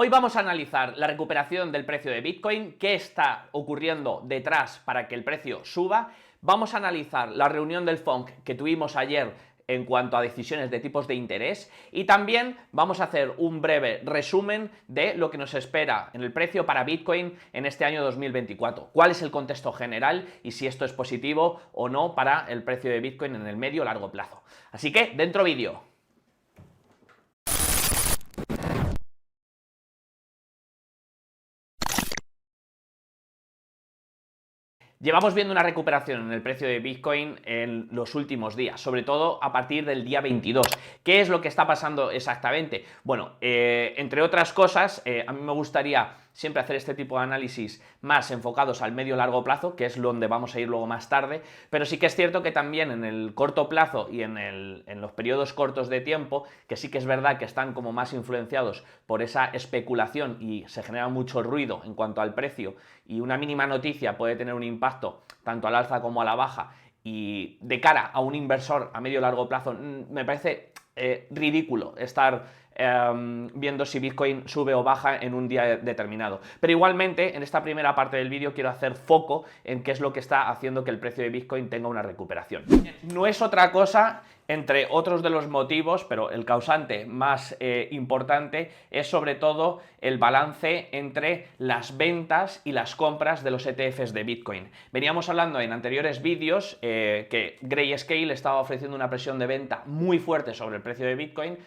Hoy vamos a analizar la recuperación del precio de Bitcoin, qué está ocurriendo detrás para que el precio suba. Vamos a analizar la reunión del FONC que tuvimos ayer en cuanto a decisiones de tipos de interés y también vamos a hacer un breve resumen de lo que nos espera en el precio para Bitcoin en este año 2024. ¿Cuál es el contexto general y si esto es positivo o no para el precio de Bitcoin en el medio o largo plazo? Así que, dentro vídeo. Llevamos viendo una recuperación en el precio de Bitcoin en los últimos días, sobre todo a partir del día 22. ¿Qué es lo que está pasando exactamente? Bueno, entre otras cosas, a mí me gustaría siempre hacer este tipo de análisis más enfocados al medio-largo plazo, que es donde vamos a ir luego más tarde, pero sí que es cierto que también en el corto plazo y en los periodos cortos de tiempo, que sí que es verdad que están como más influenciados por esa especulación y se genera mucho ruido en cuanto al precio y una mínima noticia puede tener un impacto tanto al alza como a la baja, y de cara a un inversor a medio largo plazo me parece ridículo estar viendo si Bitcoin sube o baja en un día determinado. Pero igualmente, en esta primera parte del vídeo quiero hacer foco en qué es lo que está haciendo que el precio de Bitcoin tenga una recuperación. No es otra cosa, entre otros de los motivos, pero el causante más importante es sobre todo el balance entre las ventas y las compras de los ETFs de Bitcoin. Veníamos hablando en anteriores vídeos que Grayscale estaba ofreciendo una presión de venta muy fuerte sobre el precio de Bitcoin,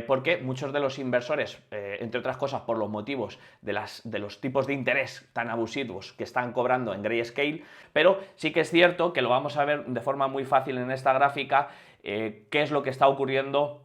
porque muchos de los inversores, entre otras cosas por los motivos de los tipos de interés tan abusivos que están cobrando en Grayscale, pero sí que es cierto que lo vamos a ver de forma muy fácil en esta gráfica, qué es lo que está ocurriendo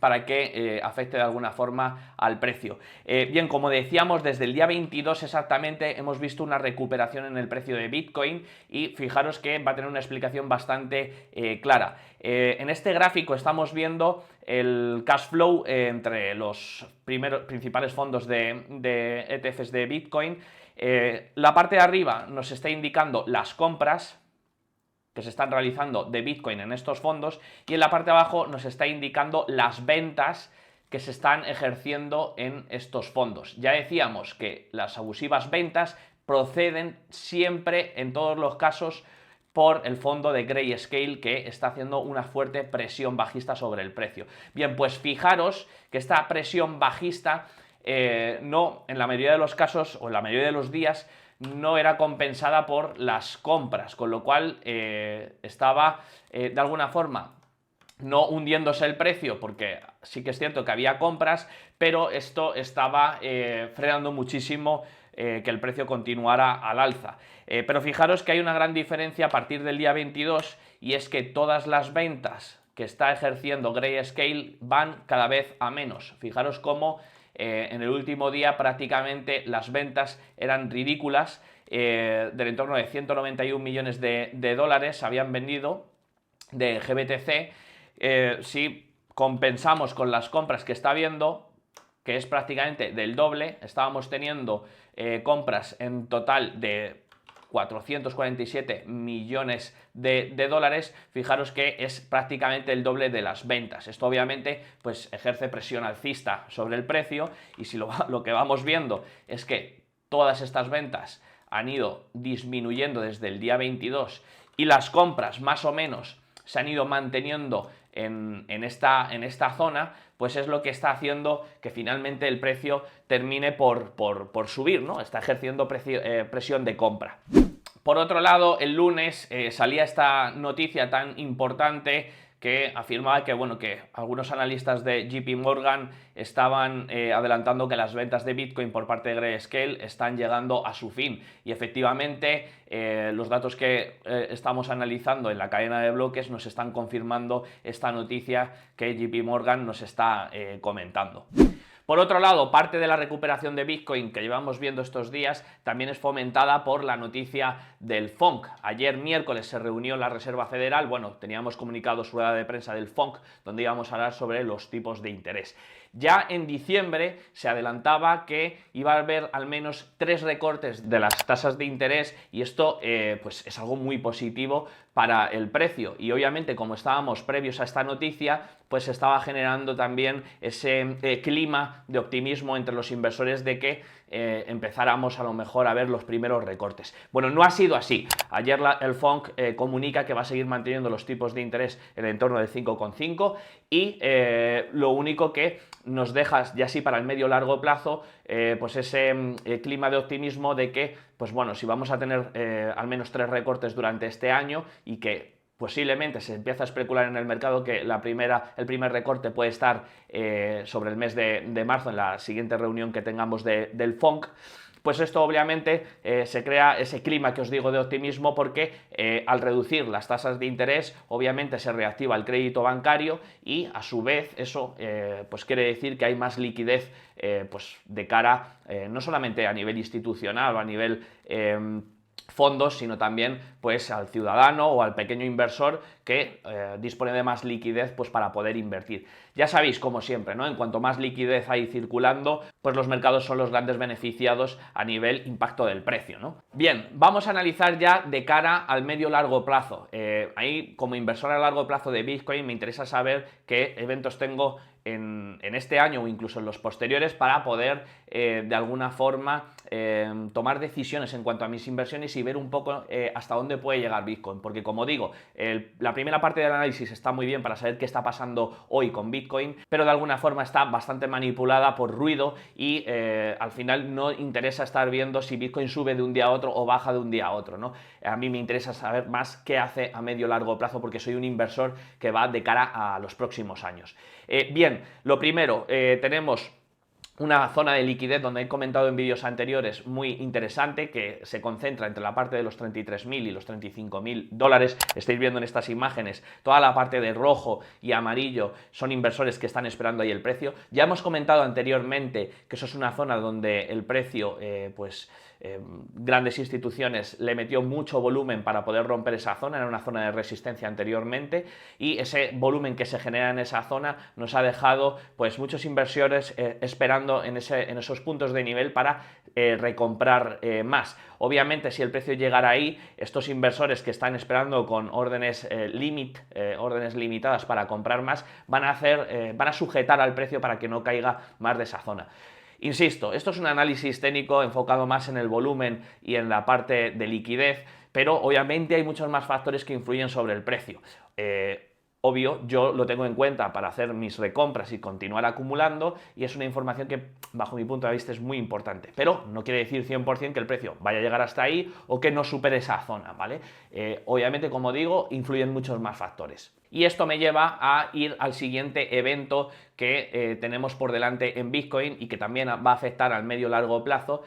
para que afecte de alguna forma al precio. Bien, como decíamos, desde el día 22 exactamente hemos visto una recuperación en el precio de Bitcoin y fijaros que va a tener una explicación bastante clara. En este gráfico estamos viendo el cash flow entre los principales fondos de ETFs de Bitcoin. La parte de arriba nos está indicando las compras que se están realizando de Bitcoin en estos fondos, y en la parte de abajo nos está indicando las ventas que se están ejerciendo en estos fondos. Ya decíamos que las abusivas ventas proceden siempre, en todos los casos, por el fondo de Grayscale, que está haciendo una fuerte presión bajista sobre el precio. Bien, pues fijaros que esta presión bajista no, en la mayoría de los casos o en la mayoría de los días, no era compensada por las compras, con lo cual estaba de alguna forma no hundiéndose el precio, porque sí que es cierto que había compras, pero esto estaba frenando muchísimo que el precio continuara al alza. Pero fijaros que hay una gran diferencia a partir del día 22, y es que todas las ventas que está ejerciendo Grayscale van cada vez a menos. Fijaros cómo en el último día prácticamente las ventas eran ridículas, del entorno de 191 millones de dólares habían vendido de GBTC. Si compensamos con las compras que está habiendo, que es prácticamente del doble, estábamos teniendo compras en total de 447 millones de dólares, fijaros que es prácticamente el doble de las ventas. Esto obviamente pues ejerce presión alcista sobre el precio, y si lo que vamos viendo es que todas estas ventas han ido disminuyendo desde el día 22 y las compras más o menos se han ido manteniendo en esta zona, pues es lo que está haciendo que finalmente el precio termine por subir, ¿no? Está ejerciendo presión de compra. Por otro lado, el lunes salía esta noticia tan importante que afirmaba que, bueno, que algunos analistas de JP Morgan estaban adelantando que las ventas de Bitcoin por parte de Grayscale están llegando a su fin, y efectivamente los datos que estamos analizando en la cadena de bloques nos están confirmando esta noticia que JP Morgan nos está comentando. Por otro lado, parte de la recuperación de Bitcoin que llevamos viendo estos días también es fomentada por la noticia del FONC. Ayer miércoles se reunió la Reserva Federal, bueno, teníamos comunicado su rueda de prensa del FONC, donde íbamos a hablar sobre los tipos de interés. Ya en diciembre se adelantaba que iba a haber al menos 3 recortes de las tasas de interés y esto pues es algo muy positivo para el precio. Y obviamente, como estábamos previos a esta noticia, pues se estaba generando también ese clima de optimismo entre los inversores de que empezáramos a lo mejor a ver los primeros recortes. Bueno, no ha sido así. Ayer el FONC comunica que va a seguir manteniendo los tipos de interés en el entorno del 5,5 y lo único que nos deja ya así para el medio largo plazo pues ese clima de optimismo de que, pues bueno, si vamos a tener al menos 3 recortes durante este año y que posiblemente se empieza a especular en el mercado que el primer recorte puede estar sobre el mes de marzo, en la siguiente reunión que tengamos del FONC, pues esto obviamente se crea ese clima que os digo de optimismo porque al reducir las tasas de interés obviamente se reactiva el crédito bancario y a su vez eso pues quiere decir que hay más liquidez pues de cara no solamente a nivel institucional o a nivel fondos, sino también pues al ciudadano o al pequeño inversor que dispone de más liquidez pues para poder invertir. Ya sabéis, como siempre, ¿no? En cuanto más liquidez hay circulando, pues los mercados son los grandes beneficiados a nivel impacto del precio, ¿no? Bien, vamos a analizar ya de cara al medio largo plazo. Ahí, como inversor a largo plazo de Bitcoin, me interesa saber qué eventos tengo en este año o incluso en los posteriores para poder de alguna forma tomar decisiones en cuanto a mis inversiones y ver un poco hasta dónde puede llegar Bitcoin, porque como digo, la primera parte del análisis está muy bien para saber qué está pasando hoy con Bitcoin, pero de alguna forma está bastante manipulada por ruido y al final no interesa estar viendo si Bitcoin sube de un día a otro o baja de un día a otro, ¿no? A mí me interesa saber más qué hace a medio largo plazo porque soy un inversor que va de cara a los próximos años. Bien, lo primero, tenemos una zona de liquidez donde he comentado en vídeos anteriores muy interesante que se concentra entre la parte de los 33.000 y los 35.000 dólares. Estáis viendo en estas imágenes toda la parte de rojo y amarillo son inversores que están esperando ahí el precio. Ya hemos comentado anteriormente que eso es una zona donde el precio grandes instituciones le metió mucho volumen para poder romper esa zona, era una zona de resistencia anteriormente y ese volumen que se genera en esa zona nos ha dejado pues muchos inversores esperando en esos puntos de nivel para recomprar más. Obviamente si el precio llegara ahí, estos inversores que están esperando con órdenes órdenes limitadas para comprar más, van a sujetar al precio para que no caiga más de esa zona. Insisto, esto es un análisis técnico enfocado más en el volumen y en la parte de liquidez, pero obviamente hay muchos más factores que influyen sobre el precio. Obvio, yo lo tengo en cuenta para hacer mis recompras y continuar acumulando y es una información que bajo mi punto de vista es muy importante, pero no quiere decir 100% que el precio vaya a llegar hasta ahí o que no supere esa zona, ¿vale? Obviamente, como digo, influyen muchos más factores. Y esto me lleva a ir al siguiente evento que tenemos por delante en Bitcoin y que también va a afectar al medio largo plazo,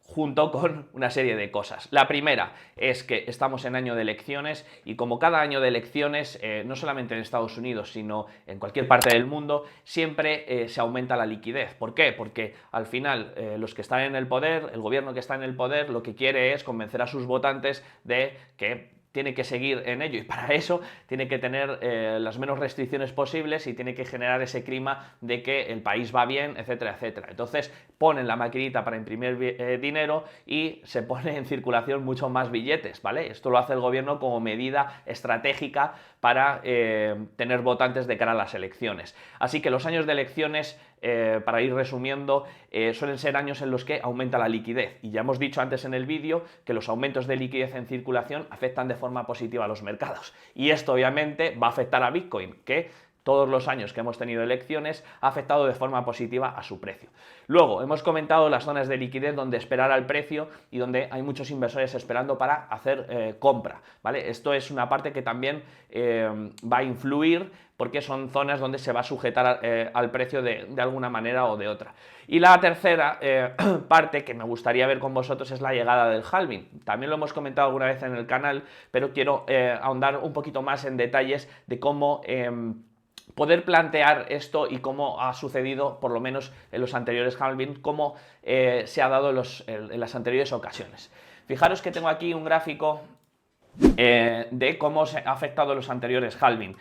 junto con una serie de cosas. La primera es que estamos en año de elecciones y como cada año de elecciones, no solamente en Estados Unidos, sino en cualquier parte del mundo, siempre se aumenta la liquidez. ¿Por qué? Porque al final los que están en el poder, el gobierno que está en el poder, lo que quiere es convencer a sus votantes de que tiene que seguir en ello y para eso tiene que tener las menos restricciones posibles y tiene que generar ese clima de que el país va bien, etcétera, etcétera. Entonces ponen la maquinita para imprimir dinero y se pone en circulación mucho más billetes, ¿vale? Esto lo hace el gobierno como medida estratégica para tener votantes de cara a las elecciones. Así que los años de elecciones, para ir resumiendo, suelen ser años en los que aumenta la liquidez y ya hemos dicho antes en el vídeo que los aumentos de liquidez en circulación afectan de forma positiva a los mercados y esto obviamente va a afectar a Bitcoin, que todos los años que hemos tenido elecciones ha afectado de forma positiva a su precio. Luego, hemos comentado las zonas de liquidez donde esperar al precio y donde hay muchos inversores esperando para hacer compra, ¿vale? Esto es una parte que también va a influir porque son zonas donde se va a sujetar al precio de alguna manera o de otra. Y la tercera parte que me gustaría ver con vosotros es la llegada del halving. También lo hemos comentado alguna vez en el canal, pero quiero ahondar un poquito más en detalles de cómo poder plantear esto y cómo ha sucedido, por lo menos en los anteriores halving, cómo se ha dado en las anteriores ocasiones. Fijaros que tengo aquí un gráfico de cómo se ha afectado los anteriores halving.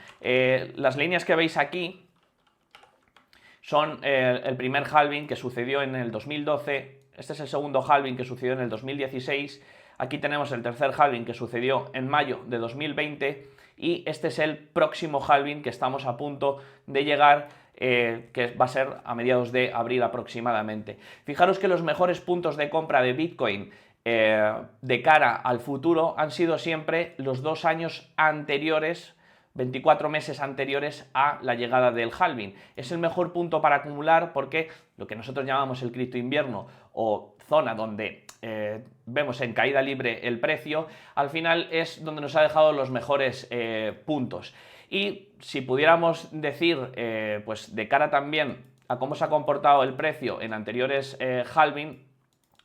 Las líneas que veis aquí son el primer halving que sucedió en el 2012, este es el segundo halving que sucedió en el 2016, aquí tenemos el tercer halving que sucedió en mayo de 2020 y este es el próximo halving que estamos a punto de llegar, que va a ser a mediados de abril aproximadamente. Fijaros que los mejores puntos de compra de Bitcoin de cara al futuro han sido siempre los 2 años anteriores, 24 meses anteriores a la llegada del halving. Es el mejor punto para acumular porque lo que nosotros llamamos el cripto invierno o zona donde vemos en caída libre el precio, al final es donde nos ha dejado los mejores puntos. Y si pudiéramos decir, pues de cara también a cómo se ha comportado el precio en anteriores halving,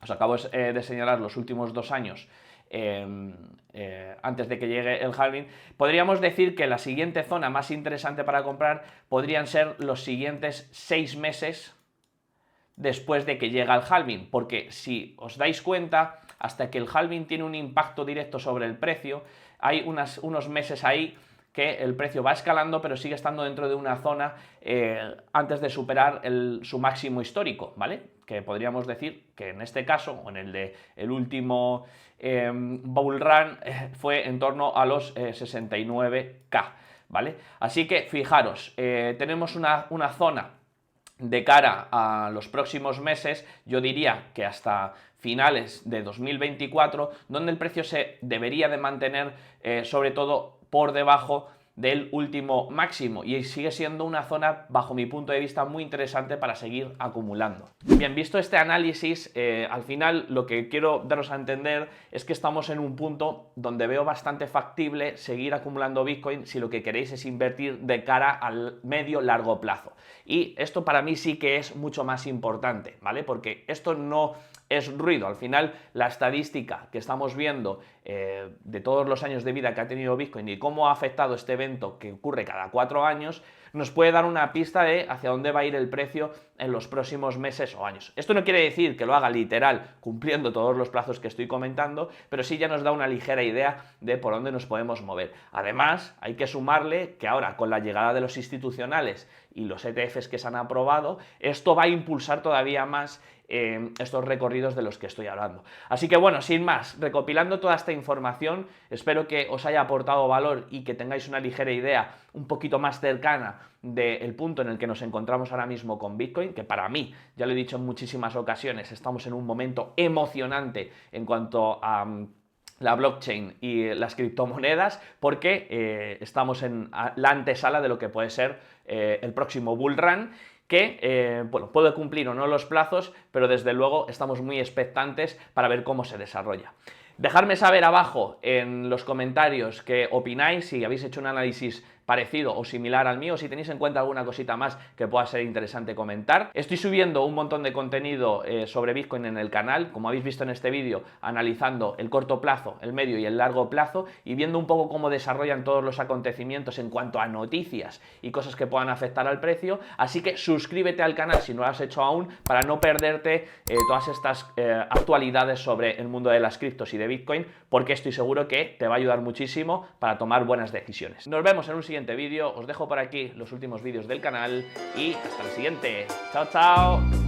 os acabo de señalar los últimos 2 años antes de que llegue el halving, podríamos decir que la siguiente zona más interesante para comprar podrían ser los siguientes 6 meses después de que llega el halving, porque si os dais cuenta, hasta que el halving tiene un impacto directo sobre el precio, hay unos meses ahí que el precio va escalando, pero sigue estando dentro de una zona antes de superar su máximo histórico, ¿vale? Que podríamos decir que en este caso, o en el de el último bull run, fue en torno a los 69K, ¿vale? Así que fijaros, tenemos una zona de cara a los próximos meses, yo diría que hasta finales de 2024, donde el precio se debería de mantener sobre todo por debajo del último máximo y sigue siendo una zona, bajo mi punto de vista, muy interesante para seguir acumulando. Bien, visto este análisis, al final lo que quiero daros a entender es que estamos en un punto donde veo bastante factible seguir acumulando Bitcoin si lo que queréis es invertir de cara al medio-largo plazo. Y esto para mí sí que es mucho más importante, ¿vale? Porque esto no es ruido. Al final, la estadística que estamos viendo de todos los años de vida que ha tenido Bitcoin y cómo ha afectado este evento que ocurre cada 4 años, nos puede dar una pista de hacia dónde va a ir el precio en los próximos meses o años. Esto no quiere decir que lo haga literal cumpliendo todos los plazos que estoy comentando, pero sí ya nos da una ligera idea de por dónde nos podemos mover. Además, hay que sumarle que ahora con la llegada de los institucionales y los ETFs que se han aprobado, esto va a impulsar todavía más estos recorridos de los que estoy hablando. Así que bueno, sin más, recopilando toda esta información, espero que os haya aportado valor y que tengáis una ligera idea un poquito más cercana del punto en el que nos encontramos ahora mismo con Bitcoin, que para mí, ya lo he dicho en muchísimas ocasiones, estamos en un momento emocionante en cuanto a la blockchain y las criptomonedas, porque estamos en la antesala de lo que puede ser el próximo bull run, que bueno, puede cumplir o no los plazos, pero desde luego estamos muy expectantes para ver cómo se desarrolla. Dejadme saber abajo en los comentarios qué opináis, si habéis hecho un análisis parecido o similar al mío, si tenéis en cuenta alguna cosita más que pueda ser interesante comentar. Estoy subiendo un montón de contenido sobre Bitcoin en el canal, como habéis visto en este vídeo, analizando el corto plazo, el medio y el largo plazo y viendo un poco cómo desarrollan todos los acontecimientos en cuanto a noticias y cosas que puedan afectar al precio. Así que suscríbete al canal si no lo has hecho aún para no perderte todas estas actualidades sobre el mundo de las criptos y de Bitcoin, porque estoy seguro que te va a ayudar muchísimo para tomar buenas decisiones. Nos vemos en un siguiente vídeo, os dejo por aquí los últimos vídeos del canal y hasta el siguiente. ¡Chao, chao!